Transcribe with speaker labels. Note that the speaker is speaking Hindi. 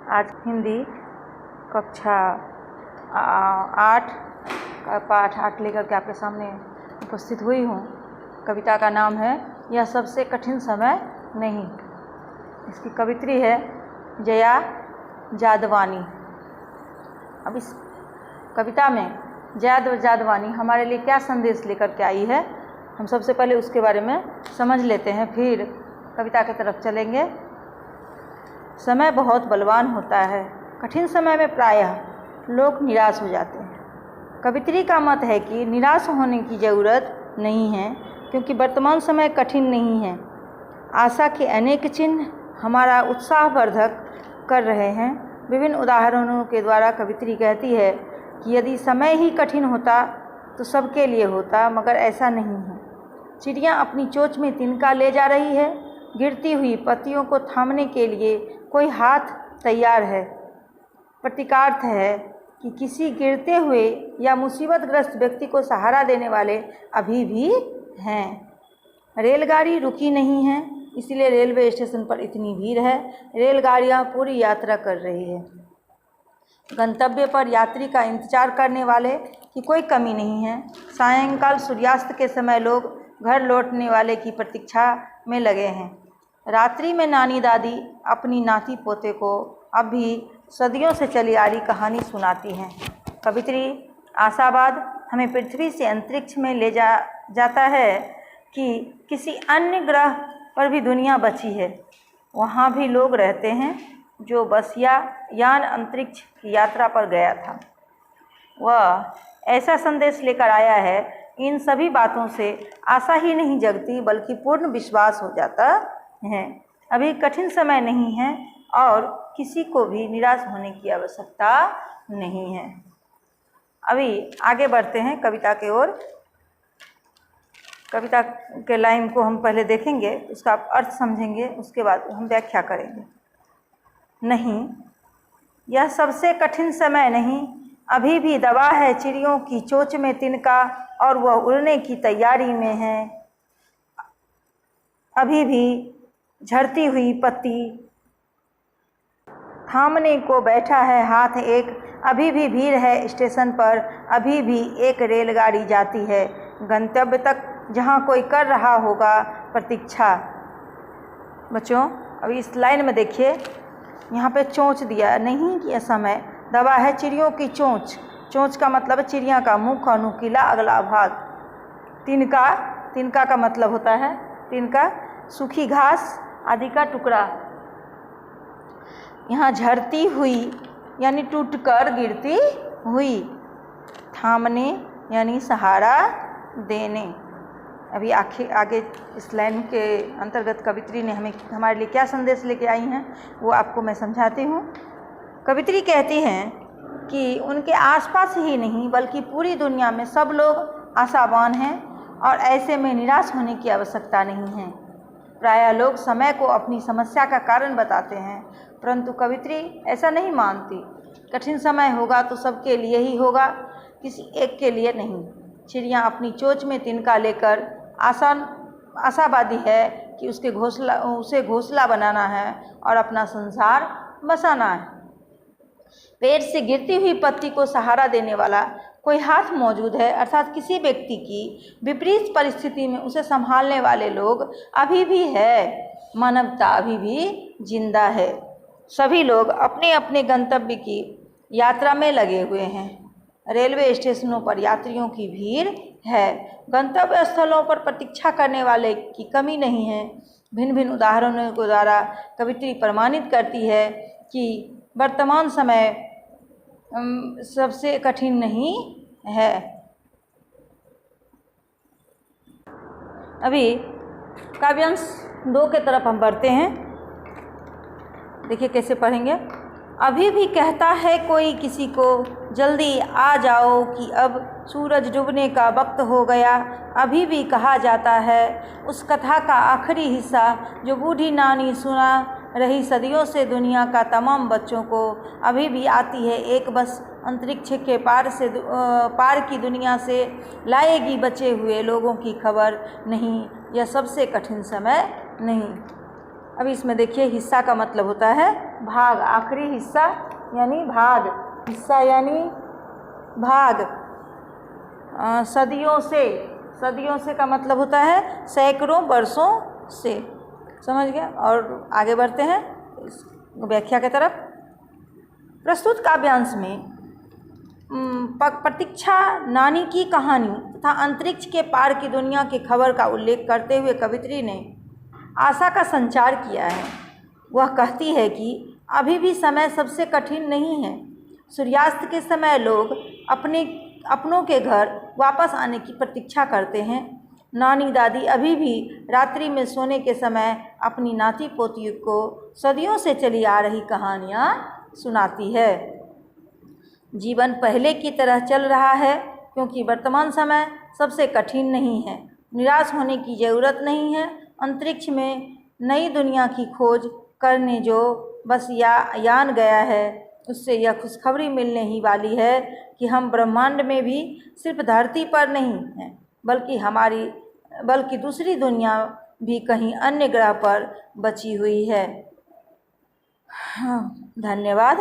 Speaker 1: आज हिंदी कक्षा 8 का पाठ 8 लेकर के आपके सामने उपस्थित हुई हूँ। कविता का नाम है यह सबसे कठिन समय नहीं। इसकी कवित्री है जया जादवानी। अब इस कविता में जया जादवानी हमारे लिए क्या संदेश लेकर के आई है, हम सबसे पहले उसके बारे में समझ लेते हैं, फिर कविता की तरफ चलेंगे। समय बहुत बलवान होता है। कठिन समय में प्रायः लोग निराश हो जाते हैं। कवित्री का मत है कि निराश होने की ज़रूरत नहीं है, क्योंकि वर्तमान समय कठिन नहीं है। आशा के अनेक चिन्ह हमारा उत्साहवर्धक कर रहे हैं। विभिन्न उदाहरणों के द्वारा कवित्री कहती है कि यदि समय ही कठिन होता तो सबके लिए होता, मगर ऐसा नहीं है। चिड़िया अपनी चोंच में तिनका ले जा रही है। गिरती हुई पत्तियों को थामने के लिए कोई हाथ तैयार है। प्रतीकार्थ है कि किसी गिरते हुए या मुसीबतग्रस्त व्यक्ति को सहारा देने वाले अभी भी हैं। रेलगाड़ी रुकी नहीं है, इसलिए रेलवे स्टेशन पर इतनी भीड़ है। रेलगाड़ियां पूरी यात्रा कर रही है। गंतव्य पर यात्री का इंतजार करने वाले की कोई कमी नहीं है। सायंकाल सूर्यास्त के समय लोग घर लौटने वाले की प्रतीक्षा में लगे हैं। रात्रि में नानी दादी अपनी नाती पोते को अब भी सदियों से चली आ रही कहानी सुनाती हैं। कवित्री आशावाद हमें पृथ्वी से अंतरिक्ष में ले जाता है कि किसी अन्य ग्रह पर भी दुनिया बची है। वहाँ भी लोग रहते हैं जो बस यान अंतरिक्ष की यात्रा पर गया था। वह ऐसा संदेश लेकर आया है। इन सभी बातों से आशा ही नहीं जगती, बल्कि पूर्ण विश्वास हो जाता है। अभी कठिन समय नहीं है और किसी को भी निराश होने की आवश्यकता नहीं है। अभी आगे बढ़ते हैं कविता की ओर। कविता के लाइन को हम पहले देखेंगे, उसका अर्थ समझेंगे, उसके बाद हम व्याख्या करेंगे। नहीं, यह सबसे कठिन समय नहीं। अभी भी दबा है चिड़ियों की चोंच में तिनका और वह उड़ने की तैयारी में है। अभी भी झड़ती हुई पत्ती थामने को बैठा है हाथ एक। अभी भी भीड़ है स्टेशन पर। अभी भी एक रेलगाड़ी जाती है गंतव्य तक, जहां कोई कर रहा होगा प्रतीक्षा। बच्चों, अभी इस लाइन में देखिए, यहाँ पे चोंच दिया नहीं कि समय दबा है चिड़ियों की चोंच। चोंच का मतलब चिड़िया का मुख और नुकीला अगला भाग। तिनका का मतलब होता है तिनका सूखी घास आदि का टुकड़ा। यहाँ झड़ती हुई यानी टूटकर गिरती हुई। थामने यानी सहारा देने। अभी आगे इस लाइन के अंतर्गत कवित्री ने हमारे लिए क्या संदेश लेके आई हैं, वो आपको मैं समझाती हूँ। कवित्री कहती हैं कि उनके आसपास ही नहीं बल्कि पूरी दुनिया में सब लोग आशावान हैं और ऐसे में निराश होने की आवश्यकता नहीं है। प्रायः लोग समय को अपनी समस्या का कारण बताते हैं, परंतु कवित्री ऐसा नहीं मानती। कठिन समय होगा तो सबके लिए ही होगा, किसी एक के लिए नहीं। चिड़िया अपनी चोंच में तिनका लेकर आशावादी है कि उसे घोंसला बनाना है और अपना संसार बसाना है। पेड़ से गिरती हुई पत्ती को सहारा देने वाला कोई हाथ मौजूद है, अर्थात किसी व्यक्ति की विपरीत परिस्थिति में उसे संभालने वाले लोग अभी भी है। मानवता अभी भी जिंदा है। सभी लोग अपने अपने गंतव्य की यात्रा में लगे हुए हैं। रेलवे स्टेशनों पर यात्रियों की भीड़ है। गंतव्य स्थलों पर प्रतीक्षा करने वाले की कमी नहीं है। भिन्न भिन्न उदाहरणों के द्वारा कवित्री प्रमाणित करती है कि वर्तमान समय सबसे कठिन नहीं है। अभी काव्यांश 2 के तरफ हम बढ़ते हैं। देखिए कैसे पढ़ेंगे। अभी भी कहता है कोई किसी को, जल्दी आ जाओ कि अब सूरज डूबने का वक्त हो गया। अभी भी कहा जाता है उस कथा का आखिरी हिस्सा जो बूढ़ी नानी सुना रही सदियों से दुनिया का तमाम बच्चों को। अभी भी आती है एक बस अंतरिक्ष के पार की दुनिया से लाएगी बचे हुए लोगों की खबर। नहीं, यह सबसे कठिन समय नहीं। अब इसमें देखिए हिस्सा का मतलब होता है भाग, आखिरी हिस्सा यानी भाग, हिस्सा यानी भाग। सदियों से, सदियों से का मतलब होता है सैकड़ों वर्षों से, समझ गए। और आगे बढ़ते हैं इस व्याख्या की तरफ। प्रस्तुत काव्यांश में प्रतीक्षा, नानी की कहानी तथा अंतरिक्ष के पार की दुनिया की खबर का उल्लेख करते हुए कवित्री ने आशा का संचार किया है। वह कहती है कि अभी भी समय सबसे कठिन नहीं है। सूर्यास्त के समय लोग अपनों के घर वापस आने की प्रतीक्षा करते हैं। नानी दादी अभी भी रात्रि में सोने के समय अपनी नाती पोतियों को सदियों से चली आ रही कहानियाँ सुनाती है। जीवन पहले की तरह चल रहा है क्योंकि वर्तमान समय सबसे कठिन नहीं है। निराश होने की ज़रूरत नहीं है। अंतरिक्ष में नई दुनिया की खोज करने जो बस यान गया है, उससे यह खुशखबरी मिलने ही वाली है कि हम ब्रह्मांड में भी सिर्फ धरती पर नहीं हैं, बल्कि दूसरी दुनिया भी कहीं अन्य ग्रह पर बची हुई है। धन्यवाद।